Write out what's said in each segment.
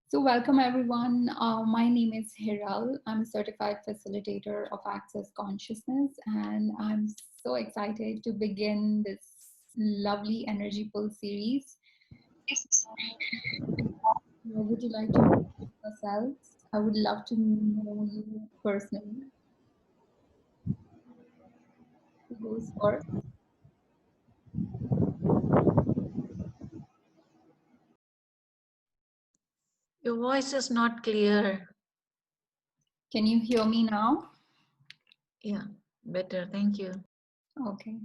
So welcome everyone. My name is Hiral. I'm a certified facilitator of Access Consciousness, and I'm so excited to begin this lovely energy pull series. Would you like to introduce yourselves? I would love to know you personally. Who goes first? Your voice is not clear. Can you hear me now? Yeah, better. Thank you. Okay.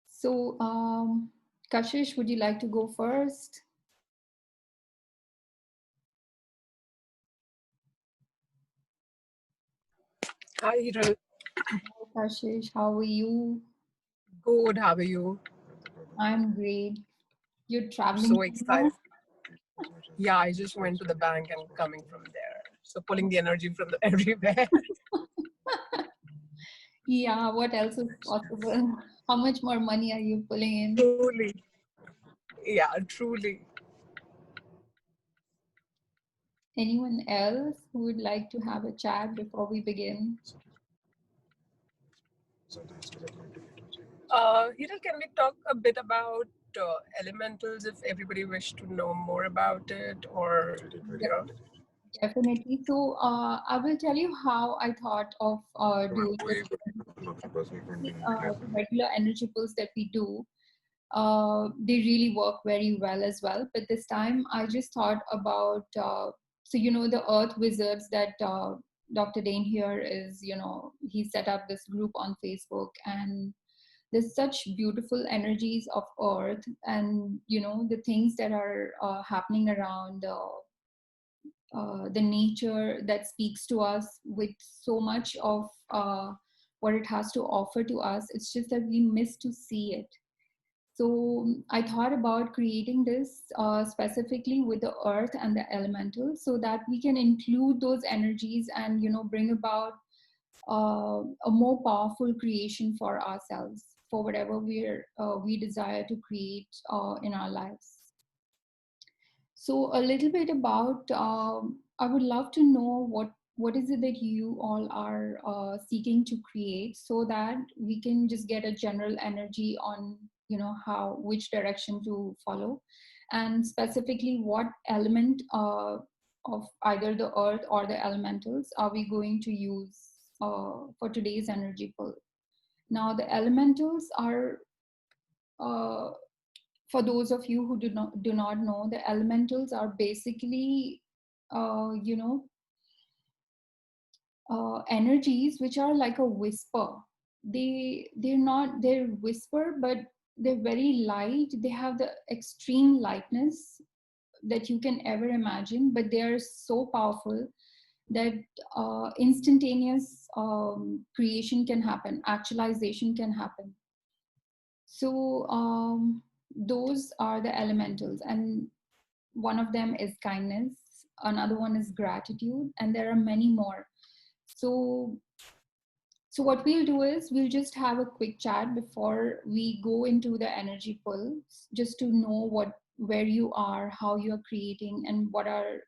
So, Kashish, would you like to go first? Hi, Hiral. Hi, Kashish, how are you? Good. How are you? I'm great. You're I'm traveling so now? excited. Yeah, I just went to the bank and coming from there. So pulling the energy from everywhere. Yeah, what else is possible? How much more money are you pulling in? Truly. Yeah, truly. Anyone else who would like to have a chat before we begin? Hiral, can we talk a bit about elementals if everybody wish to know more about it or, you know? Definitely. So I will tell you how I thought of doing this. The regular energy pulls that we do, they really work very well as well. But this time I just thought about, so the Earth Wizards that Dr. Dane here is, he set up this group on Facebook, and there's such beautiful energies of Earth, and the things that are happening around the nature that speaks to us with so much of what it has to offer to us. It's just that we miss to see it. So I thought about creating this specifically with the earth and the elementals, so that we can include those energies and bring about a more powerful creation for ourselves, for whatever we desire to create in our lives. So a little bit about, I would love to know what is it that you all are seeking to create, so that we can just get a general energy on how, which direction to follow, and specifically what element of either the earth or the elementals are we going to use for today's energy pull. Now the elementals are, uh, for those of you who do not know, the elementals are basically uh, you know energies which are like a whisper. They're whisper, but they're very light. They have the extreme lightness that you can ever imagine, but they are so powerful that instantaneous creation can happen, actualization can happen. So those are the elementals, and one of them is kindness, another one is gratitude, and there are many more. So what we'll do is we'll just have a quick chat before we go into the energy pull, just to know where you are, how you're creating, and what are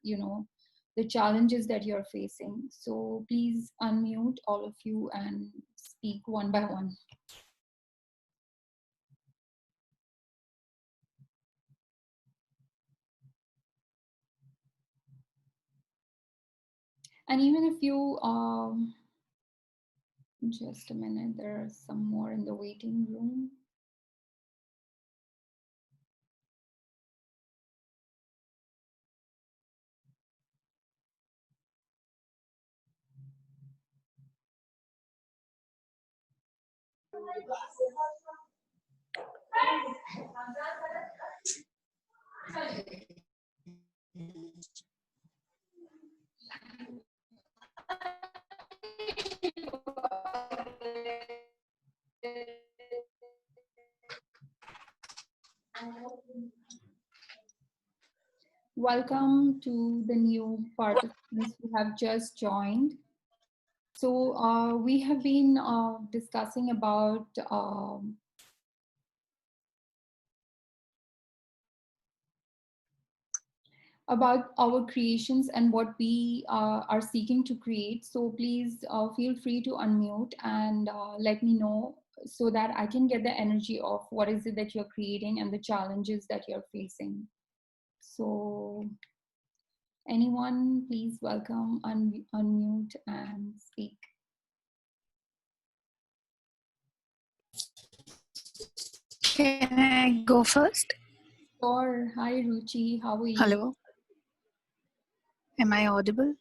the challenges that you're facing. So please unmute all of you and speak one by one. And even if you just a minute, there are some more in the waiting room. Welcome to the new participants who have just joined. So we have been discussing about about our creations and what we are seeking to create. So please feel free to unmute and let me know so that I can get the energy of what is it that you're creating and the challenges that you're facing. So anyone, please welcome, unmute and speak. Can I go first? Sure. Hi, Ruchi. How are you? Hello. Am I audible?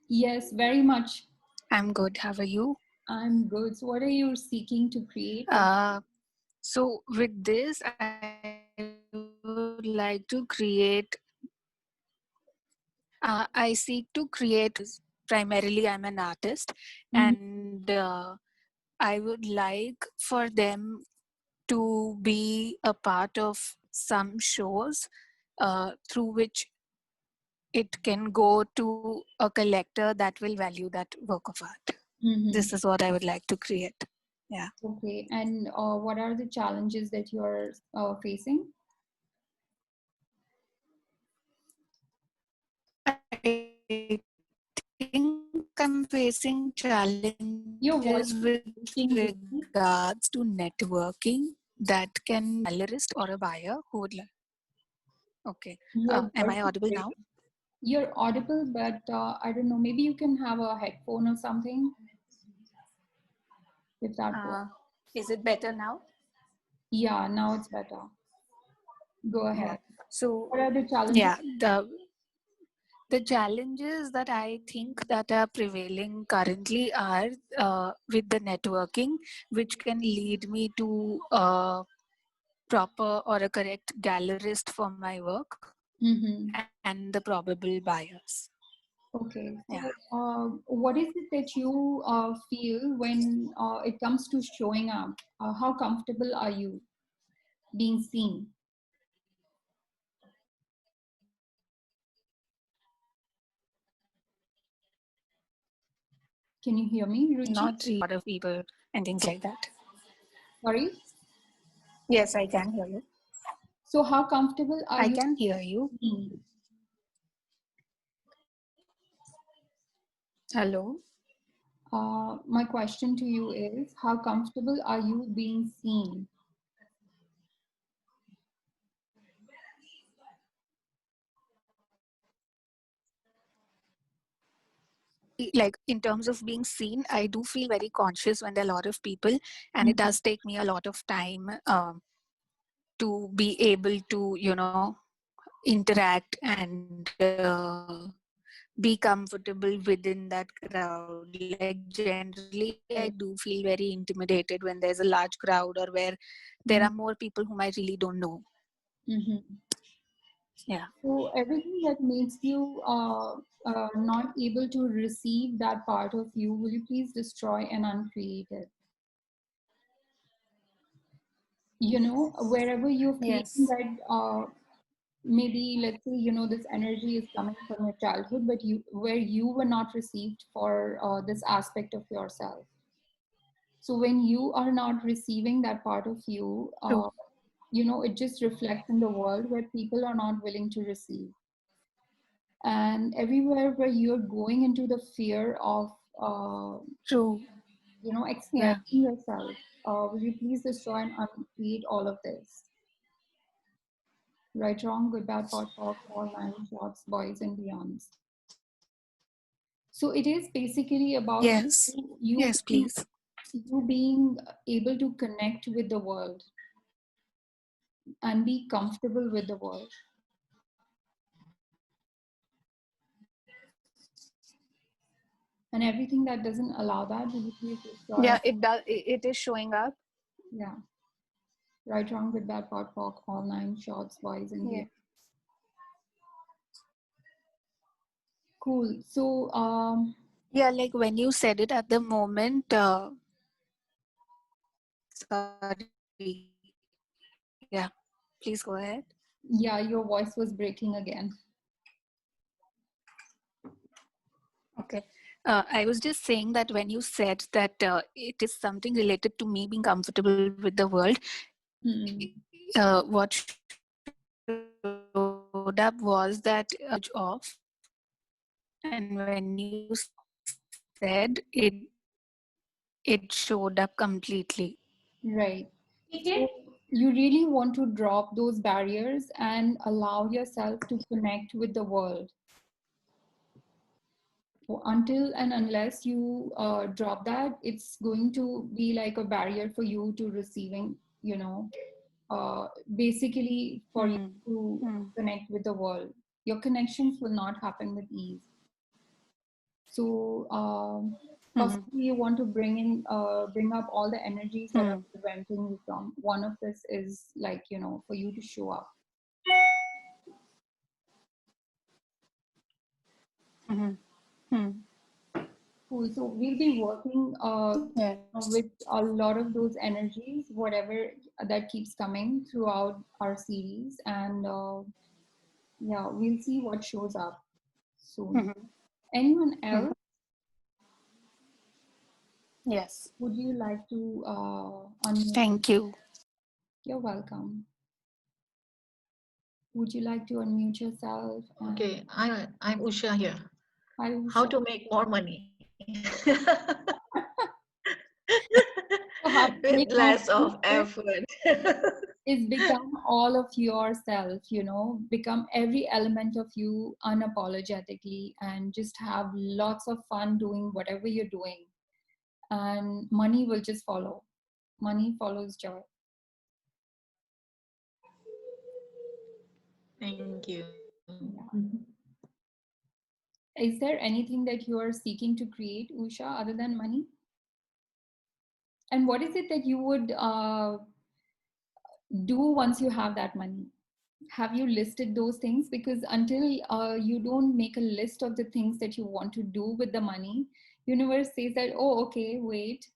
Yes, very much. I'm good. How are you? I'm good. So what are you seeking to create? So with this, I would like to create. I seek to create. Primarily, I'm an artist, and I would like for them to be a part of some shows through which it can go to a collector that will value that work of art. This is what I would like to create. Yeah. Okay. And what are the challenges that you're facing? I think I'm facing Your voice challenges is with breaking, Ruchi. regards to networking that can gallerist or a buyer who would like. Okay. Your Am voice I is audible now? breaking. You're audible, but I don't know. Maybe you can have a headphone or something, if that works. Is it better now? Yeah, now it's better. Go Yeah. ahead. So What are the challenges? yeah, the challenges that I think that are prevailing currently are with the networking, which can lead me to a proper or a correct gallerist for my work and the probable buyers. Okay. Yeah. So, what is it that you feel when it comes to showing up? How comfortable are you being seen? Can you hear me, Ruchi? Not really a lot of people and things like that. Sorry. Yes, I can hear you. So, how comfortable are I you can hear you. being seen? Hello. My question to you is, how comfortable are you being seen? Like in terms of being seen, I do feel very conscious when there are a lot of people, and it does take me a lot of time to be able to, interact and be comfortable within that crowd. Like generally, I do feel very intimidated when there's a large crowd or where there are more people whom I really don't know. Mm-hmm. Yeah. So, everything that makes you not able to receive that part of you, will you please destroy and uncreate it? Wherever you're feeling Yes. that maybe, let's say, this energy is coming from your childhood, but where you were not received for this aspect of yourself. So when you are not receiving that part of you, True. it just reflects in the world where people are not willing to receive. And everywhere where you're going into the fear of True. Yeah. expressing yourself, will you please destroy and uncreate all of this? Right, wrong, good, bad, pot, talk, all nine shorts, boys and beyonds. So it is basically about Yes. you Yes, being, please. you being able to connect with the world and be comfortable with the world. And everything that doesn't allow that, will you please destroy? Yeah, it does. It is showing up. Yeah. Right, wrong, good, bad, pot, talk, all nine shorts, boys and Yeah. beyond. Cool. So Yeah, like when you said it at the moment, sorry. Yeah, please go ahead. yeah, your voice was breaking again. Okay. I was just saying that when you said that it is something related to me being comfortable with the world, Hmm. what shows showed up was that off, and when you said it showed up completely. Right. So you really want to drop those barriers and allow yourself to connect with the world. Until and unless you drop that, it's going to be like a barrier for you to receiving, basically for you to connect with the world. Your connections will not happen with ease. So possibly you want to bring up all the energies that are preventing you from. One of this is like, for you to show up. Cool. So we'll be working Yes. with a lot of those energies, whatever that keeps coming throughout our series, and yeah, we'll see what shows up soon. Anyone else? Yes. Would you like to unmute? Thank you. You're welcome. Would you like to unmute yourself? Okay, I'm Usha here. Hi, Usha. How to make more money with less of effort. Is become all of yourself, become every element of you unapologetically, and just have lots of fun doing whatever you're doing, and money will just follow. Money follows joy. Thank you. Yeah. Is there anything that you are seeking to create, Usha, other than money? And what is it that you would do once you have that money? Have you listed those things? Because until you don't make a list of the things that you want to do with the money, universe says that, oh, okay, wait,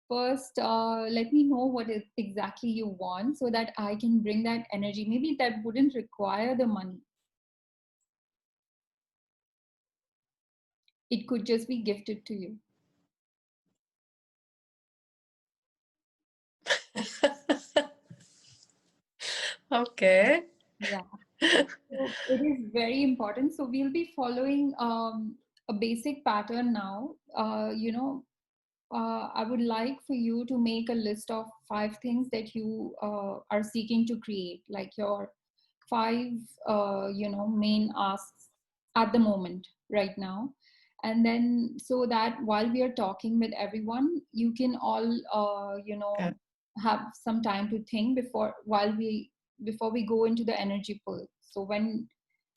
first let me know what exactly you want, so that I can bring that energy. Maybe that wouldn't require the money. It could just be gifted to you. Okay. Yeah. So it is very important. So we'll be following a basic pattern now. I would like for you to make a list of 5 things that you are seeking to create, like your 5, main asks at the moment, right now. And then so that while we are talking with everyone, you can all, Okay. have some time to think before we go into the energy pull. So when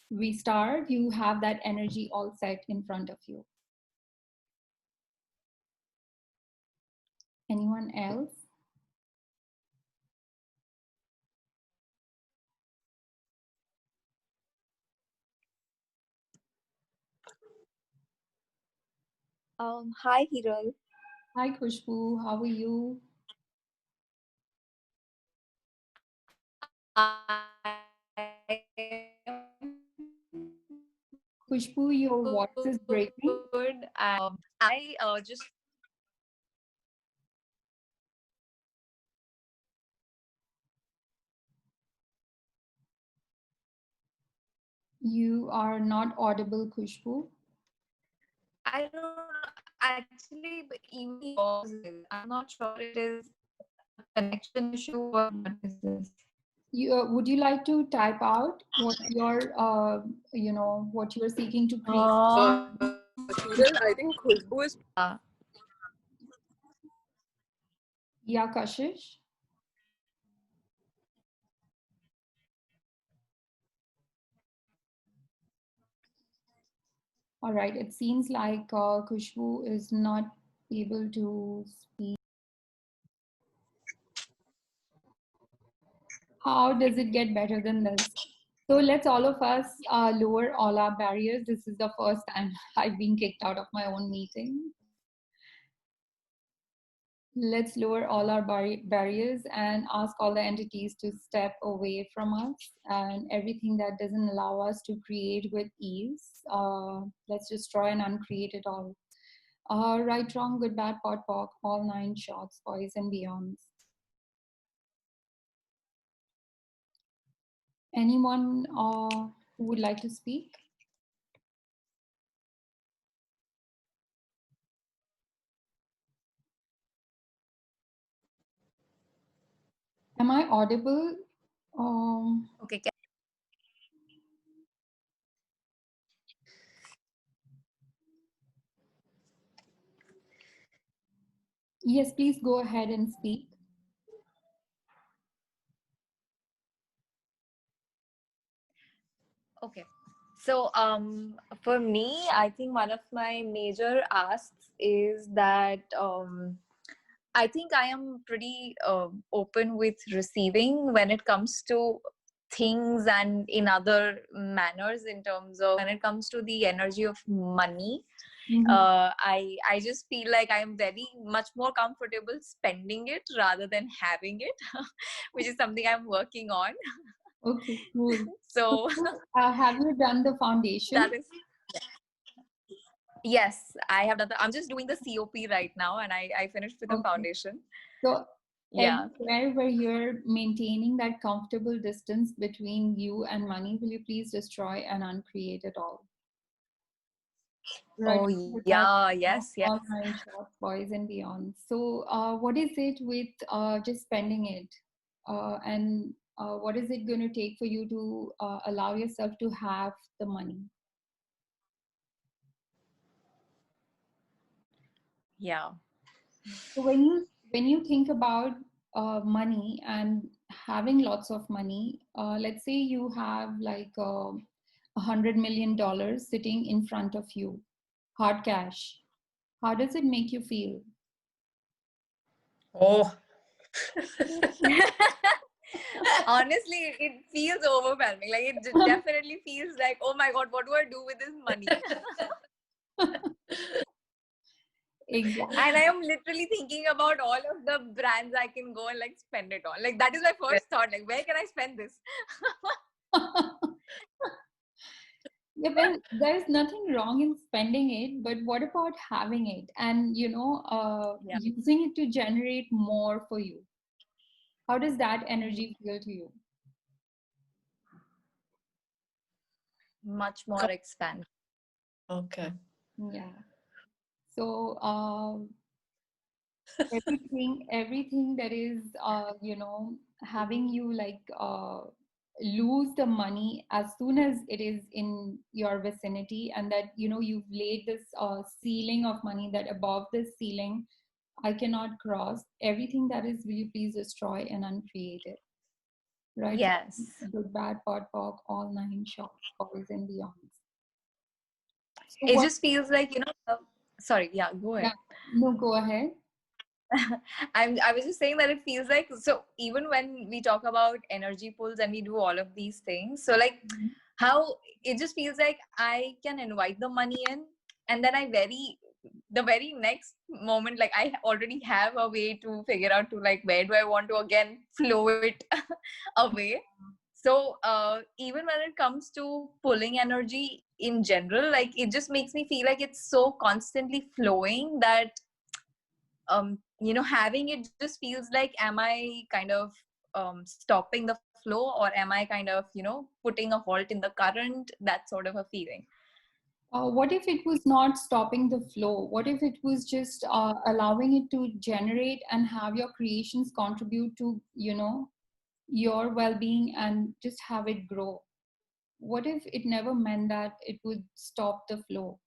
we start, you have that energy all set in front of you. Anyone else? Hi, Hiral. Hi, Khushbu. How are you? Khushbu, your voice is breaking. Good. I just You are not audible, Khushbu. I don't know. Actually, but even yours is. I'm not sure it is a connection issue or what is this. Would you like to type out what what you're seeking to create? Hiral, I think Khushbu is. Yeah, Kashish. All right. It seems like Khushbu is not able to speak. How does it get better than this? So let's all of us lower all our barriers. This is the first time I've been kicked out of my own meeting. Let's lower all our barriers and ask all the entities to step away from us, and everything that doesn't allow us to create with ease. Let's destroy and uncreate it all. Right, wrong, good, bad, pot, pock, all 9 shots, boys and beyonds. Anyone who would like to speak? Am I audible? Okay. Yes, please go ahead and speak. Okay. So, for me, I think one of my major asks is that I think I am pretty open with receiving when it comes to things and in other manners, in terms of when it comes to the energy of money. Mhm. I just feel like I am very much more comfortable spending it rather than having it, which is something I'm working on. Okay, cool. So So, have you done the foundation? that is, yes, I have done that. I'm just doing the COP right now, and I finished with the Okay. foundation. So, Yeah. everywhere where you're maintaining that comfortable distance between you and money, will you please destroy and uncreate it all? Right. Oh With that yeah, yes, yes. online shop, boys and beyond. So, what is it with just spending it? And what is it going to take for you to allow yourself to have the money? Yeah. So when you think about money and having lots of money, let's say you have like $100 million sitting in front of you, hard cash. How does it make you feel? Oh, Honestly, it feels overwhelming. Like it definitely feels like, oh my God, what do I do with this money? And I Exactly. am literally thinking about all of the brands I can go and like spend it on. Like that is my first thought. Like, where can I spend this? Yeah, well, there's nothing wrong in spending it, but what about having it and Yeah. using it to generate more for you? How does that energy feel to you? Much more expand. okay. Yeah. So everything that is having you like lose the money as soon as it is in your vicinity, and that you've laid this ceiling of money, that above this ceiling I cannot cross. Everything that is, will you please destroy and uncreate it, right? Yes. Good, bad, pot, pock, all nine shots, boys and beyonds. So It what? just feels like, sorry, yeah, go Yeah, ahead. no, go ahead. I was just saying that it feels like, so even when we talk about energy pulls and we do all of these things, so like Mhm. how it just feels like I can invite the money in, and then the very next moment, like I already have a way to figure out to like where do I want to again flow it away. So even when it comes to pulling energy in general, like it just makes me feel like it's so constantly flowing that having it just feels like, am I kind of stopping the flow, or am I kind of putting a halt in the current, that sort of a feeling. What if it was not stopping the flow? What if it was just allowing it to generate and have your creations contribute to, your well-being and just have it grow? What if it never meant that it would stop the flow?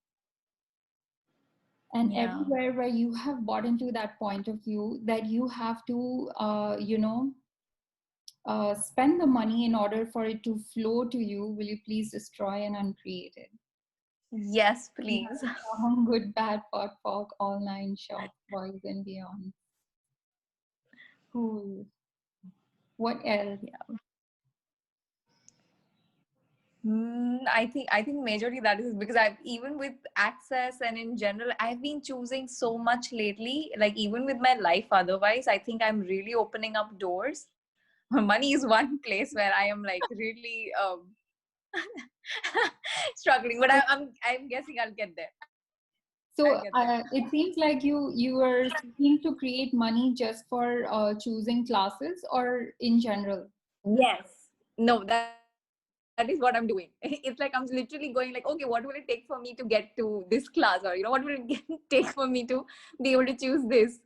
And Yeah. everywhere where you have bought into that point of view that you have to, spend the money in order for it to flow to you, will you please destroy and uncreate it? Yes, Yeah, please. strong, good, bad, pot, pork, all nine shots, boys and beyond. Cool. What else? I think majorly that is because I've, even with access and in general, I've been choosing so much lately, like even with my life otherwise, I think I'm really opening up doors. Money is one place where I am like really struggling, but I'm guessing I'll get there. I'll get So there. it seems like you are seeking to create money just for choosing classes or in general. Yes. No, that's in general. that is what I'm doing. It's like I'm literally going like, okay, what will it take for me to get to this class, or what will it take for me to be able to choose this?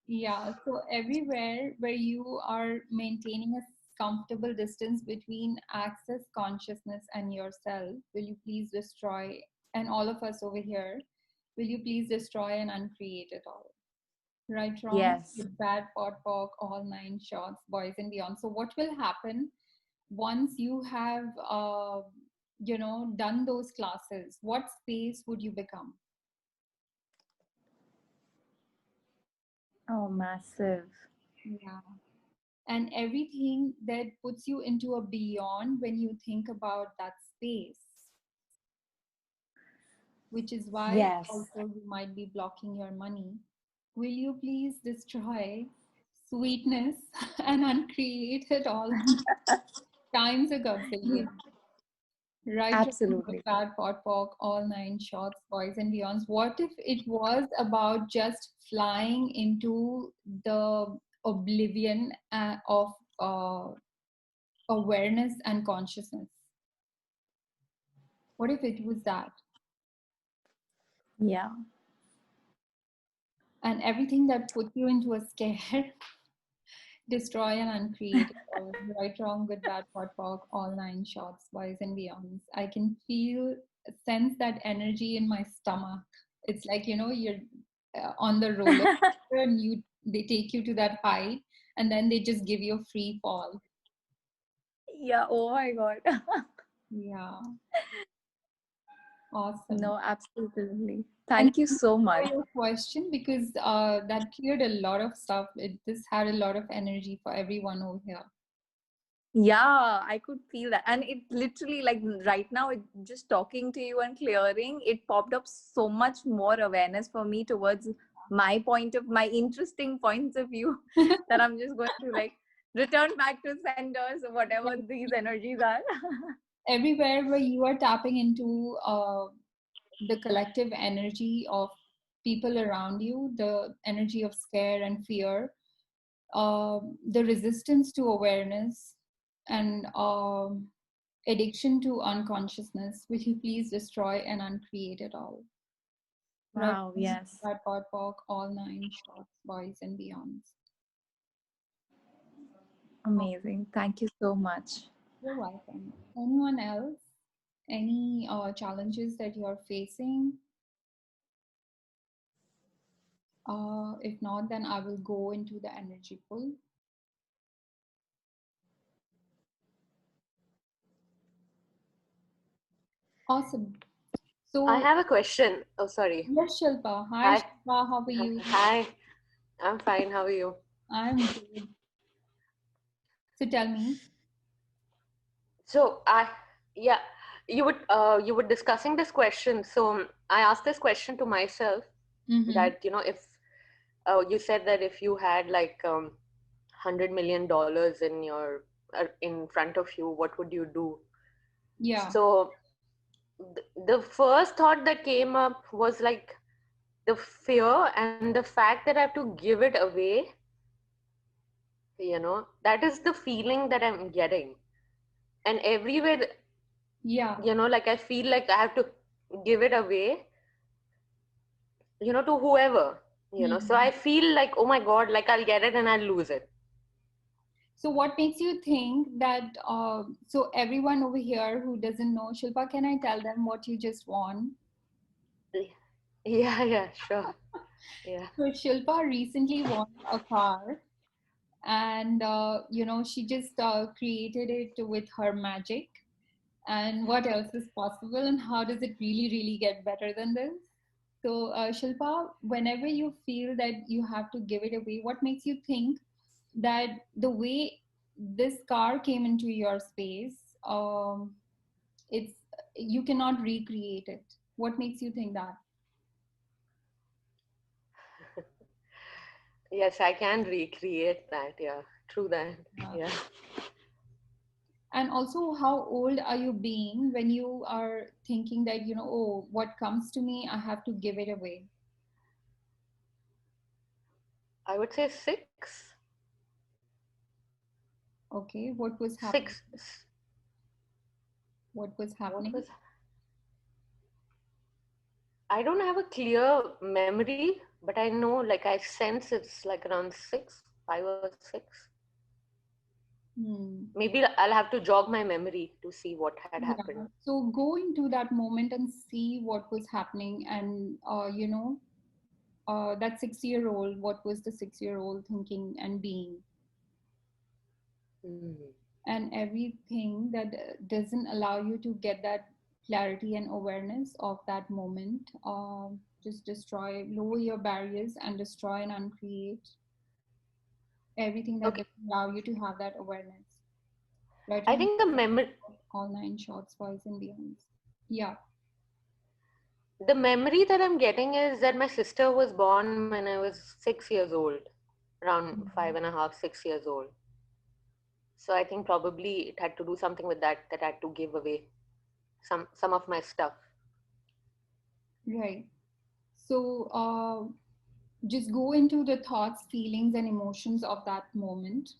Yeah, so everywhere where you are maintaining a comfortable distance between access consciousness and yourself, will you please destroy, and all of us over here, will you please destroy and uncreate it all? Right, wrong, Yes. good, bad, pot, pork, all nine shots, boys and beyond. So what will happen once you have, done those classes? What space would you become? Oh, massive. Yeah. And everything that puts you into a beyond when you think about that space, which is why Yes. also you might be blocking your money. Will you please destroy sweetness and uncreate it all times a gazillion? Right, wrong, good, Absolutely. bad, pot, pork, all nine shots, boys and beyonds. What if it was about just flying into the oblivion of awareness and consciousness? What if it was that? Yeah. And everything that put you into a scare, destroy and uncreate it all. Right, wrong, good, bad, pot, pork, all nine shots, boys and beyonds. I can sense that energy in my stomach. It's like, you're on the roller coaster and they take you to that height and then they just give you a free fall. Yeah. Oh my God. Yeah, awesome. No, absolutely. And Thank you so for much. your question, because that cleared a lot of stuff. This had a lot of energy for everyone over here. Yeah, I could feel that. And it literally, like right now, just talking to you and clearing, it popped up so much more awareness for me towards my interesting points of view that I'm just going to like return back to centers or whatever these energies are. Everywhere where you are tapping into the collective energy of people around you, the energy of scare and fear, the resistance to awareness, and addiction to unconsciousness, will you please destroy and uncreate it all? Right? Wow, yes. That pot pork, all nine shots, boys and beyonds. Amazing. Thank you so much. You're welcome. Anyone else? Any challenges that you're facing? If not, then I will go into the energy pull. Awesome. I So, have a question. Oh, sorry. yes, Shilpa. Hi, Hi. Shilpa. How are you? Hi. I'm fine. How are you? I'm good. So tell me. So yeah, you were discussing this question. So I asked this question to myself Mm-hmm. that, if you said that if you had like $100 million in front of you, what would you do? Yeah. So the first thought that came up was like the fear and the fact that I have to give it away. That is the feeling that I'm getting, and everywhere, Yeah. like I feel like I have to give it away, to whoever, so Mm-hmm. I feel like, oh my god, like I'll get it and I'll lose it. So what makes you think that, so everyone over here who doesn't know, Shilpa, can I tell them what you just won? Yeah, sure. Yeah. So Shilpa recently won a car, and she just created it with her magic. And what else is possible, and how does it really get better than this? So Shilpa, whenever you feel that you have to give it away, what makes you think that the way this car came into your space, it's you cannot recreate it? What makes you think that? Yes, I can recreate that. Yeah, true that. Yeah. Yeah. And also, how old are you being when you are thinking that, oh, what comes to me, I have to give it away? I would say six. Okay, what was happening? Six. What was What happening? was I don't have a clear memory, but I know, like, I sense it's like around 5 or 6. Hmm. Maybe I'll have to jog my memory to see what had happened. Yeah. So go into that moment and see what was happening, and that 6-year-old, what was the 6-year-old thinking and being, Mm. and everything that doesn't allow you to get that clarity and awareness of that moment. Just destroy, lower your barriers, and destroy and uncreate everything that Okay, doesn't allow you to have that awareness. Right I on, think the memory, all 9 shots, boys and beyonds. Yeah. the memory that I'm getting is that my sister was born when I was 6 years old, around five Mhm. and a half, 6 years old. So I think probably it had to do something with that, that I had to give away some of my stuff. Right. So just go into the thoughts, feelings, and emotions of that moment,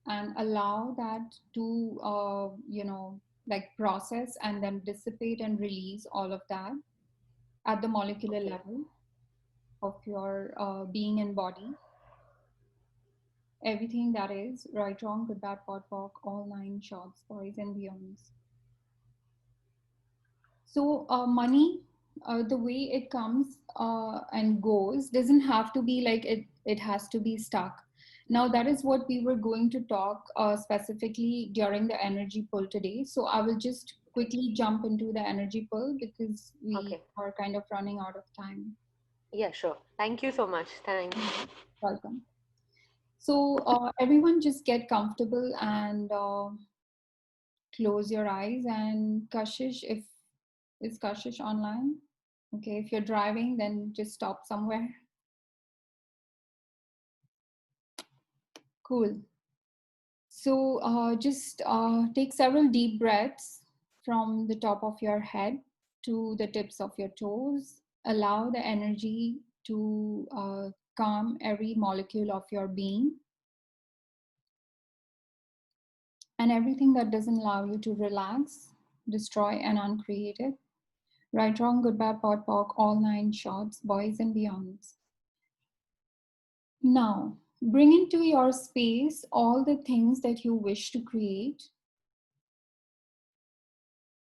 and allow that to like process and then dissipate and release all of that at the molecular Okay. level of your being and body. Everything that is right, wrong, good, bad, pot, pock, all 9 shots, boys and beyonds. So money, the way it comes and goes, doesn't have to be like it has to be stuck. Now that is what we were going to talk specifically during the energy pull today. So I will just quickly jump into the energy pull because we Okay. are kind of running out of time. Yeah, sure. Thank you so much. Thanks. Welcome. So everyone just get comfortable and close your eyes, and Kashish, if is Kashish online? Okay, if you're driving, then just stop somewhere. Cool. So just take several deep breaths from the top of your head to the tips of your toes. Allow the energy to calm every molecule of your being, and everything that doesn't allow you to relax, destroy, and uncreate it. Right, wrong, good, bad, pot, pock, all 9 shots, boys and beyonds. Now, bring into your space all the things that you wish to create.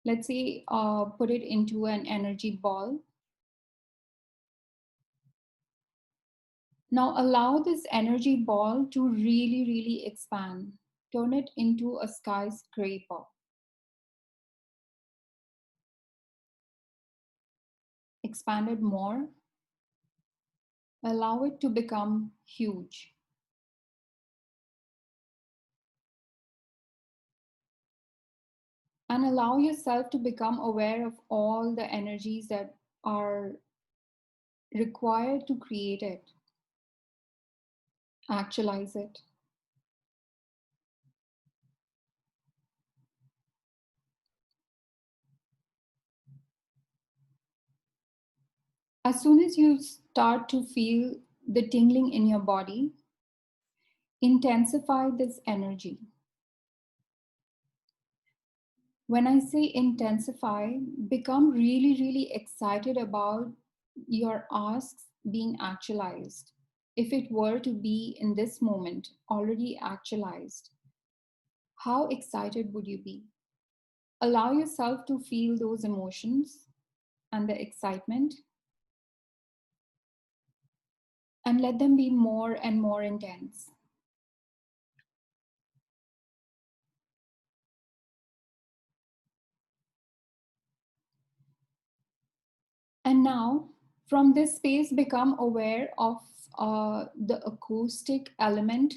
Let's say, put it into an energy ball. Now, allow this energy ball to really, really expand. Turn it into a skyscraper. Expand it more. Allow it to become huge. And allow yourself to become aware of all the energies that are required to create it. Actualize it. As soon as you start to feel the tingling in your body, intensify this energy. When I say intensify, become really, really excited about your asks being actualized. If it were to be in this moment already actualized, how excited would you be? Allow yourself to feel those emotions and the excitement, and let them be more and more intense. And now, from this space, become aware of the acoustic element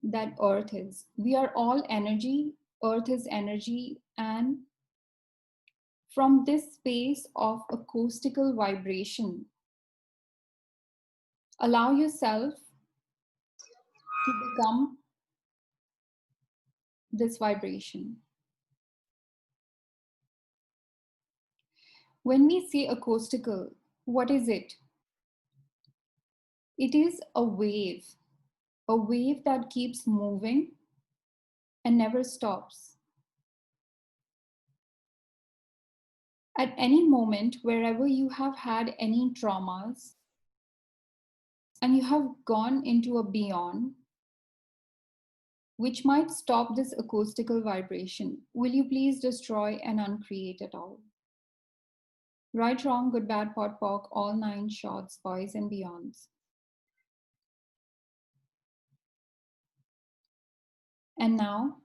that Earth is. We are all energy, Earth is energy, and from this space of acoustical vibration, allow yourself to become this vibration. When we say acoustical, what is it? It is a wave that keeps moving and never stops. At any moment, wherever you have had any traumas and you have gone into a beyond, which might stop this acoustical vibration, will you please destroy and uncreate it all? Right, wrong, good, bad, pot, pock, all 9 shorts, boys and beyonds. And now,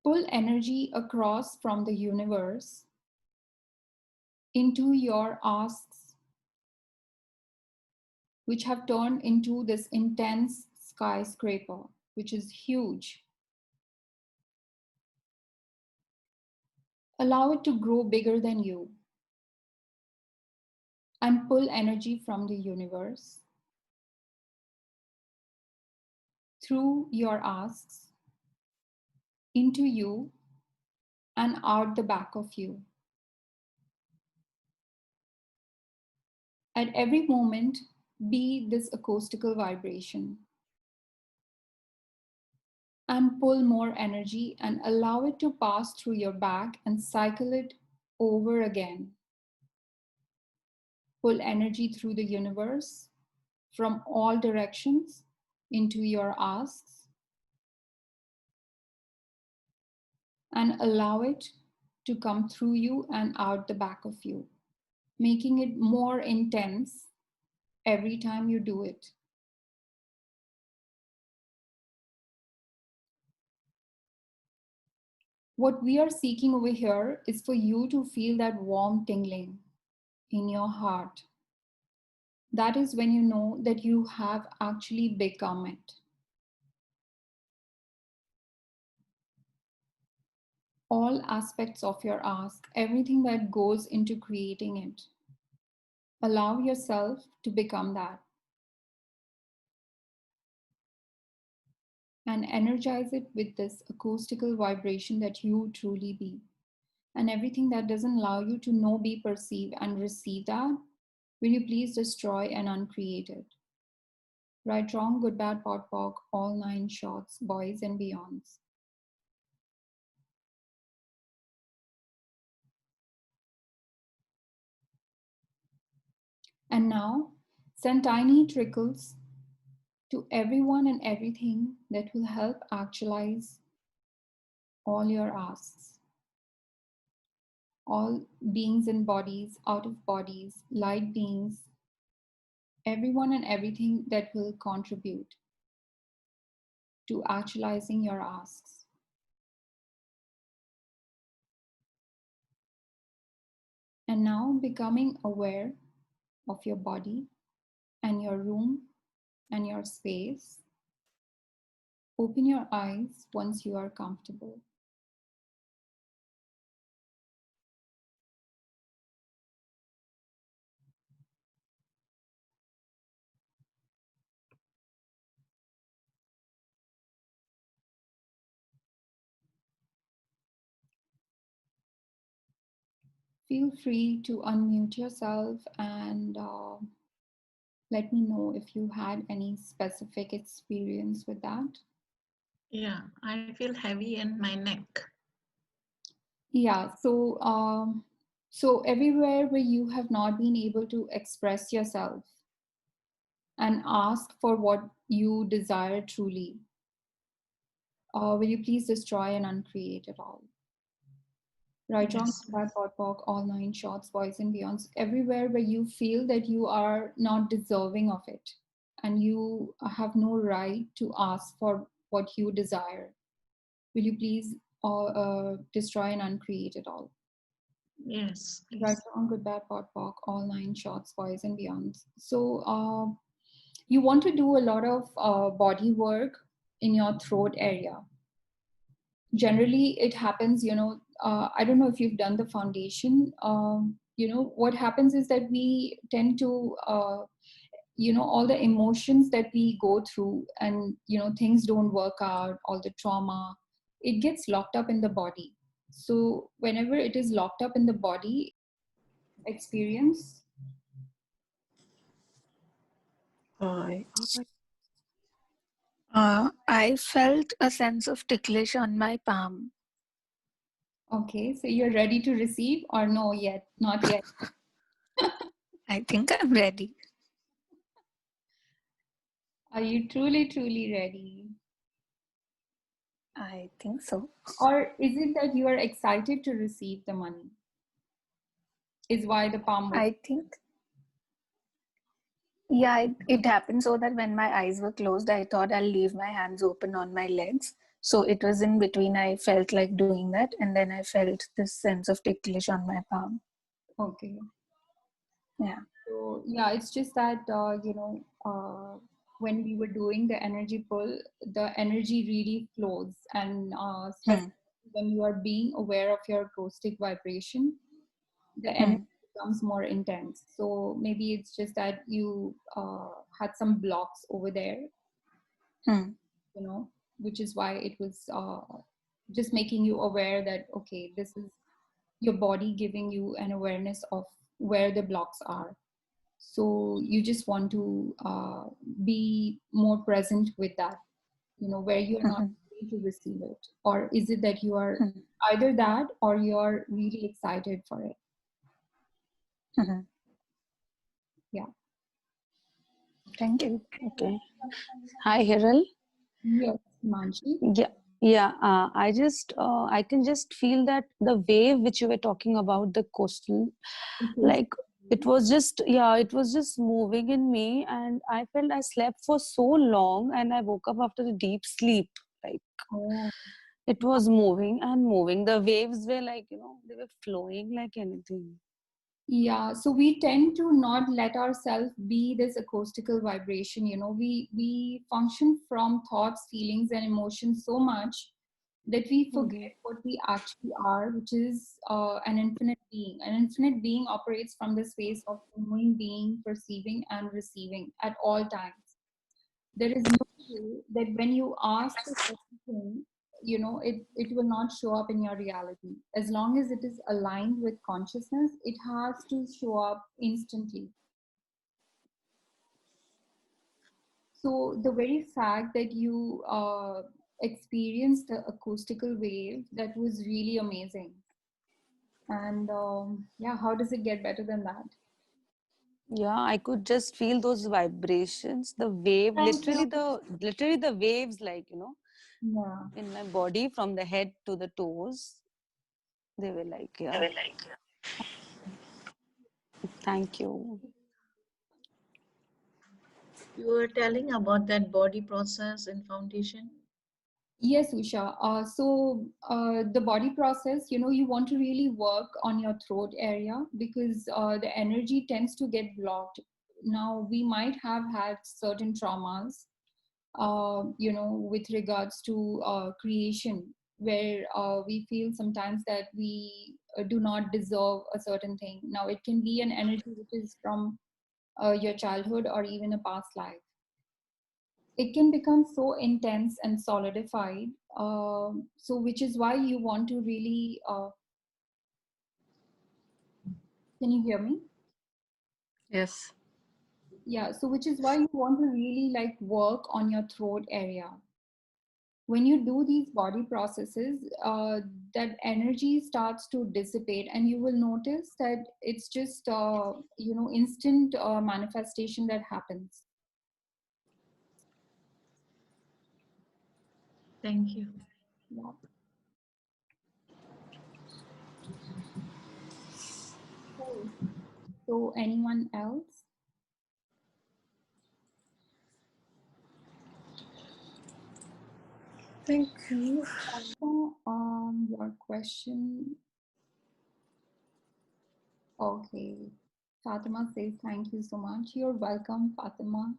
pull energy across from the universe into your asks, which have turned into this intense skyscraper, which is huge. Allow it to grow bigger than you and pull energy from the universe through your asks into you and out the back of you. At every moment, be this acoustical vibration and pull more energy and allow it to pass through your back and cycle it over again. Pull energy through the universe from all directions into your asks and allow it to come through you and out the back of you, making it more intense every time you do it. What we are seeking over here is for you to feel that warm tingling in your heart. That is when you know that you have actually become it. All aspects of your ask, everything that goes into creating it. Allow yourself to become that. And energize it with this acoustical vibration that you truly be. And everything that doesn't allow you to know, be, perceive, and receive that, will you please destroy and uncreate it? Right, wrong, good, bad, pot, pock, all 9 shorts, boys and beyonds. And now, send tiny trickles to everyone and everything that will help actualize all your asks. All beings and bodies, out of bodies, light beings, everyone and everything that will contribute to actualizing your asks. And now becoming aware of your body and your room and your space. Open your eyes once you are comfortable. Feel free to unmute yourself and let me know if you had any specific experience with that. Yeah, I feel heavy in my neck. Yeah, so everywhere where you have not been able to express yourself and ask for what you desire truly, will you please destroy and uncreate it all? Right, wrong, Yes. bad, pot, pock, all 9 shots, boys and beyonds, everywhere where you feel that you are not deserving of it and you have no right to ask for what you desire. Will you please destroy and uncreate it all? Yes, Right, please. wrong, good, bad, pot, pock, all 9 shots, boys and beyonds. So you want to do a lot of body work in your throat area. Generally it happens, I don't know if you've done the foundation. What happens is that we tend to all the emotions that we go through and things don't work out, all the trauma, it gets locked up in the body. So whenever it is locked up in the body, experience I felt a sense of ticklish on my palm. Okay, so you're ready to receive or no yet? Not yet. I think I'm ready. Are you truly, truly ready? I think so. Or is it that you are excited to receive the money? Is why the palm was. I think, yeah, it happened so that when my eyes were closed, I thought I'll leave my hands open on my legs. So it was in between, I felt like doing that. And then I felt this sense of ticklish on my palm. Okay. Yeah. So yeah, it's just that when we were doing the energy pull, the energy really flows, and especially when you are being aware of your acoustic vibration, the energy becomes more intense. So maybe it's just that you had some blocks over there, which is why it was just making you aware that okay, this is your body giving you an awareness of where the blocks are. So you just want to be more present with that, where you're not ready to receive it. Or is it that you are either that or you're really excited for it? Yeah. Thank you. Okay. Hi, Hiral. Yes, Manji. Yeah. I can just feel that the wave which you were talking about, the coastal, like it was just moving in me, and I felt I slept for so long, and I woke up after a deep sleep. Like it was moving and moving. The waves were like, they were flowing like anything. Yeah, so we tend to not let ourselves be this acoustical vibration. We function from thoughts, feelings, and emotions so much that we forget what we actually are, which is an infinite being. An infinite being operates from the space of knowing, being, perceiving, and receiving at all times. There is no way that when you ask a certain thing, it will not show up in your reality. As long as it is aligned with consciousness, it has to show up instantly. So the very fact that you experienced the acoustical wave, that was really amazing. And yeah, how does it get better than that? Yeah, I could just feel those vibrations, the wave, literally the waves, like, Yeah. in my body from the head to the toes. They were like, yeah. Thank you. You were telling about that body process in foundation. Yes, Usha. So the body process, you want to really work on your throat area because the energy tends to get blocked. Now, we might have had certain traumas, with regards to creation, where we feel sometimes that we do not deserve a certain thing. Now, it can be an energy which is from your childhood or even a past life. It can become so intense and solidified, so which is why you want to really can you hear me? Yes. Yeah, so which is why you want to really like work on your throat area. When you do these body processes, that energy starts to dissipate, and you will notice that it's just instant manifestation that happens. Thank you. Yeah. Okay. So anyone else? Thank you. Your question. Okay. Fatima says, thank you so much. You're welcome, Fatima.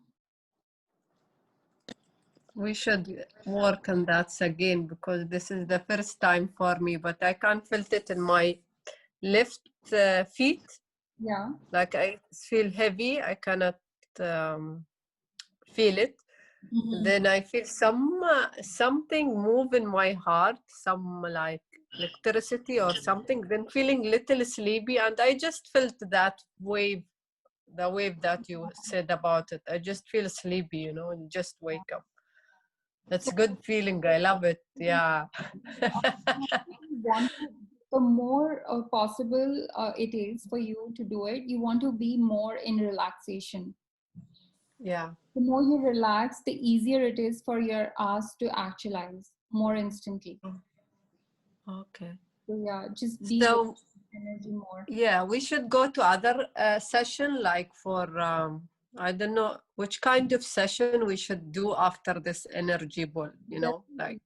We should work on that again because this is the first time for me, but I can't feel it in my left feet. Yeah. Like I feel heavy. I cannot feel it. Then I feel something move in my heart, some like electricity or something. Then feeling little sleepy, and I just felt that wave, the wave that you said about it. I just feel sleepy, and just wake up. That's So a good feeling. I love it. Yeah. the more possible it is for you to do it, you want to be more in relaxation. Yeah. The more you relax, the easier it is for your ask to actualize more instantly. Okay. So yeah, just be So with energy more. yeah, we should go to other session, like for I don't know which kind of session we should do after this energy ball, you know, like.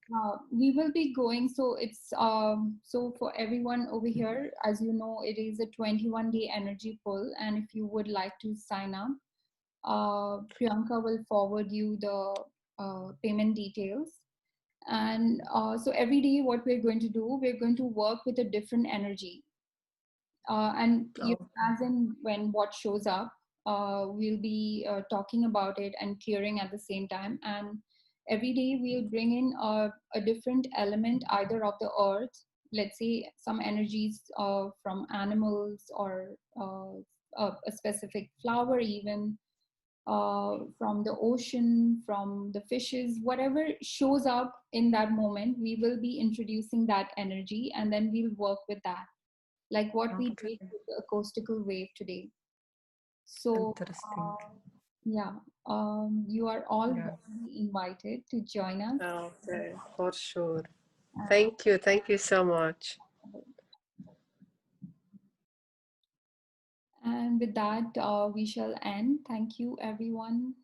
We will be going, so it's so for everyone over here, as you know, it is a 21-day energy pull, and if you would like to sign up, Priyanka will forward you the payment details. And so every day what we're going to do, we're going to work with a different energy. And you, as in when what shows up, we'll be talking about it and clearing at the same time. And every day we'll bring in a different element, either of the earth, let's say some energies from animals, or a specific flower even, from the ocean, from the fishes, whatever shows up in that moment, we will be introducing that energy, and then we'll work with that, like what we did with the acoustical wave today. So, Interesting. yeah, you are all warmly invited to join us. Okay, for sure. Thank you. Thank you so much. And with that, we shall end. Thank you, everyone.